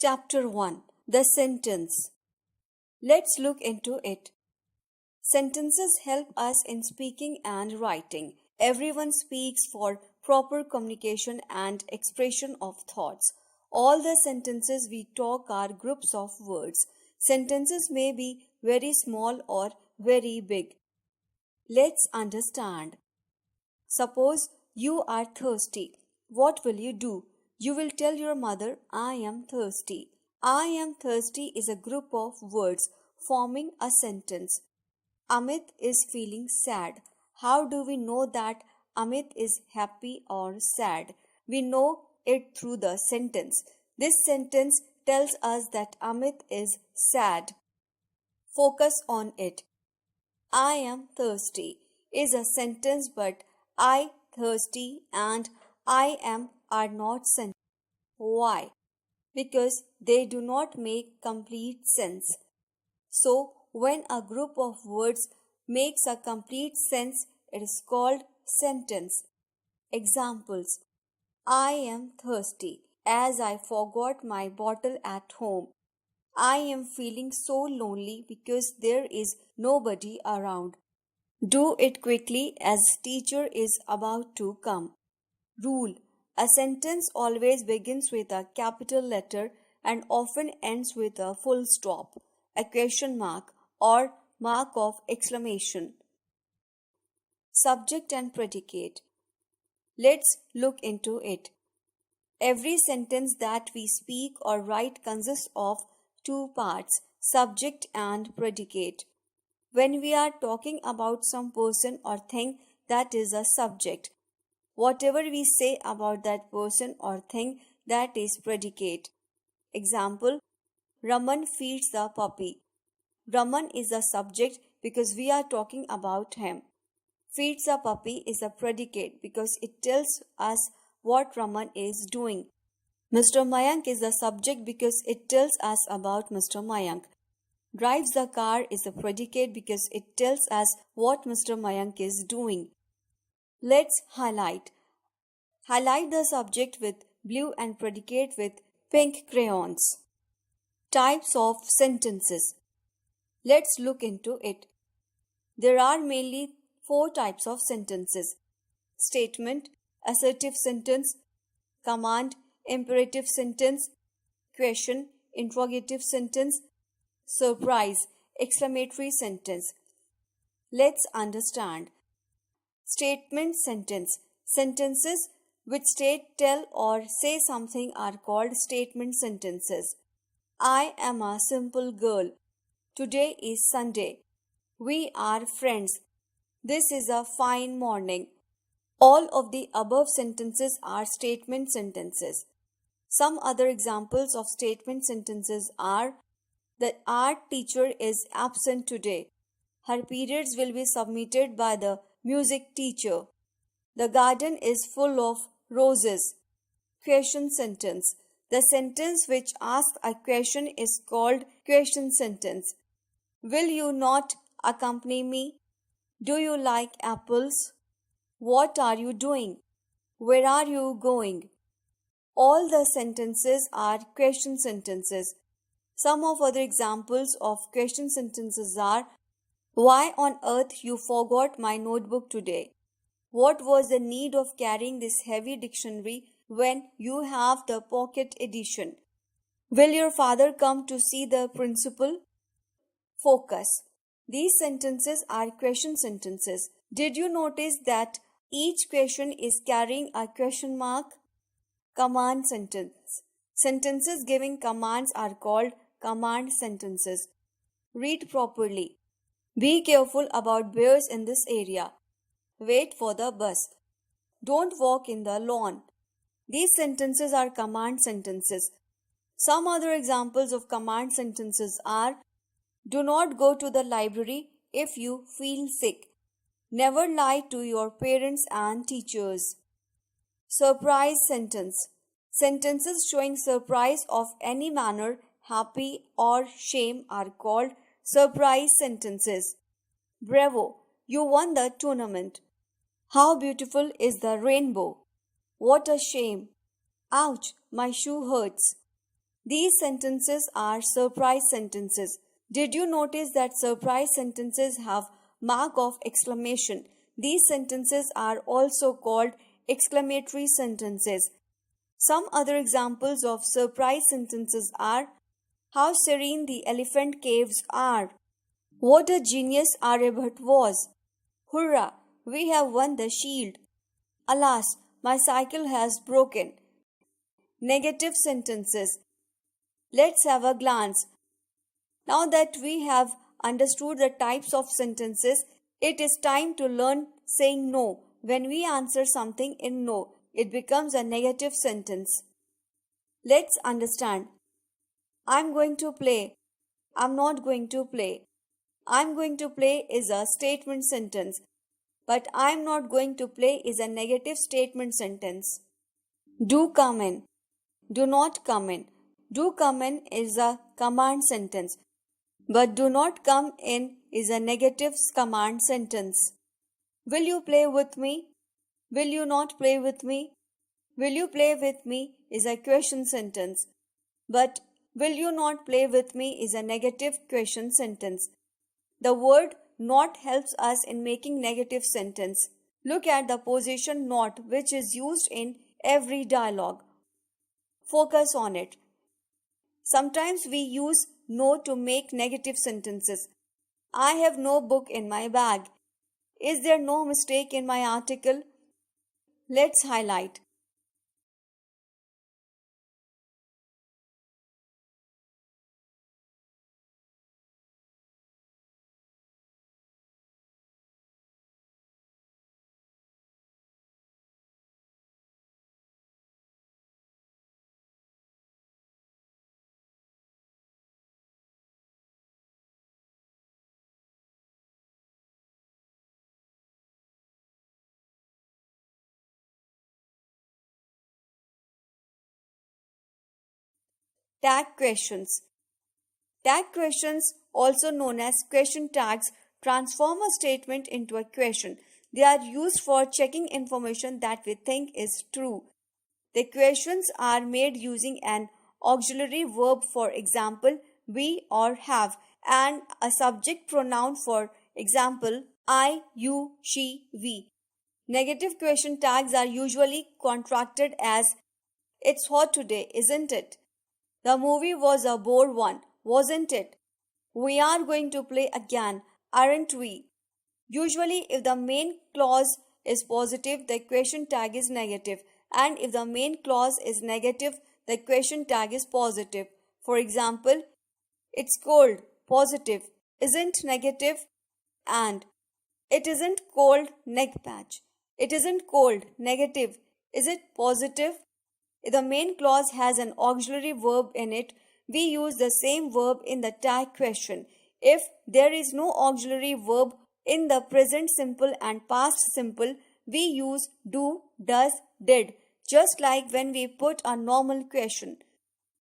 Chapter 1. The Sentence. Let's look into it. Sentences help us in speaking and writing. Everyone speaks for proper communication and expression of thoughts. All the sentences we talk are groups of words. Sentences may be very small or very big. Let's understand. Suppose you are thirsty. What will you do? You will tell your mother, I am thirsty. I am thirsty is a group of words forming a sentence. Amit is feeling sad. How do we know that Amit is happy or sad? We know it through the sentence. This sentence tells us that Amit is sad. Focus on it. I am thirsty is a sentence, but I thirsty and I am are not sentences. Why? Because they do not make complete sense. So, when a group of words makes a complete sense, it is called sentence. Examples: I am thirsty as I forgot my bottle at home. I am feeling so lonely because there is nobody around. Do it quickly as teacher is about to come. Rule: a sentence always begins with a capital letter and often ends with a full stop, a question mark, or mark of exclamation. Subject and predicate. Let's look into it. Every sentence that we speak or write consists of two parts, subject and predicate. When we are talking about some person or thing, that is a subject. Whatever we say about that person or thing, that is predicate. Example: Raman feeds the puppy. Raman is the subject because we are talking about him. Feeds the puppy is a predicate because it tells us what Raman is doing. Mr. Mayank is the subject because it tells us about Mr. Mayank. Drives the car is a predicate because it tells us what Mr. Mayank is doing. Let's highlight. Highlight the subject with blue and predicate with pink crayons. Types of sentences. Let's look into it. There are mainly 4 types of sentences: statement, assertive sentence, command, imperative sentence, question, interrogative sentence, surprise, exclamatory sentence. Let's understand. Statement sentence. Sentences which state, tell, or say something are called statement sentences. I am a simple girl. Today is Sunday. We are friends. This is a fine morning. All of the above sentences are statement sentences. Some other examples of statement sentences are: the art teacher is absent today. Her periods will be submitted by the music teacher. The garden is full of roses. Question sentence. The sentence which asks a question is called question sentence. Will you not accompany me? Do you like apples? What are you doing? Where are you going? All the sentences are question sentences. Some of other examples of question sentences are: why on earth you forgot my notebook today? What was the need of carrying this heavy dictionary when you have the pocket edition? Will your father come to see the principal? Focus. These sentences are question sentences. Did you notice that each question is carrying a question mark? Command sentence. Sentences giving commands are called command sentences. Read properly. Be careful about bears in this area. Wait for the bus. Don't walk in the lawn. These sentences are command sentences. Some other examples of command sentences are: do not go to the library if you feel sick. Never lie to your parents and teachers. Surprise sentence. Sentences showing surprise of any manner, happy or shame, are called surprise sentences. Bravo! You won the tournament. How beautiful is the rainbow! What a shame! Ouch! My shoe hurts. These sentences are surprise sentences. Did you notice that surprise sentences have mark of exclamation? These sentences are also called exclamatory sentences. Some other examples of surprise sentences are: how serene the elephant caves are. What a genius Aryabhat was. Hurrah, we have won the shield. Alas, my cycle has broken. Negative sentences. Let's have a glance. Now that we have understood the types of sentences, it is time to learn saying no. When we answer something in no, it becomes a negative sentence. Let's understand. I'm going to play. I'm not going to play. I'm going to play is a statement sentence, but I'm not going to play is a negative statement sentence. Do come in. Do not come in. Do come in is a command sentence, but do not come in is a negative command sentence. Will you play with me? Will you not play with me? Will you play with me is a question sentence, but will you not play with me is a negative question sentence. The word not helps us in making negative sentence. Look at the position not, which is used in every dialogue. Focus on it. Sometimes we use no to make negative sentences. I have no book in my bag. Is there no mistake in my article? Let's highlight. Tag questions. Tag questions, also known as question tags, transform a statement into a question. They are used for checking information that we think is true. The questions are made using an auxiliary verb, for example, we or have, and a subject pronoun, for example, I, you, she, we. Negative question tags are usually contracted as it's hot today, isn't it? The movie was a bore one, wasn't it? We are going to play again, aren't we? Usually, if the main clause is positive, the question tag is negative, and if the main clause is negative, the question tag is positive. For example, it's cold, positive, isn't negative, and it isn't cold, neg patch. It isn't cold, negative. Is it positive? If the main clause has an auxiliary verb in it, we use the same verb in the tag question. If there is no auxiliary verb in the present simple and past simple, we use do, does, did, just like when we put a normal question.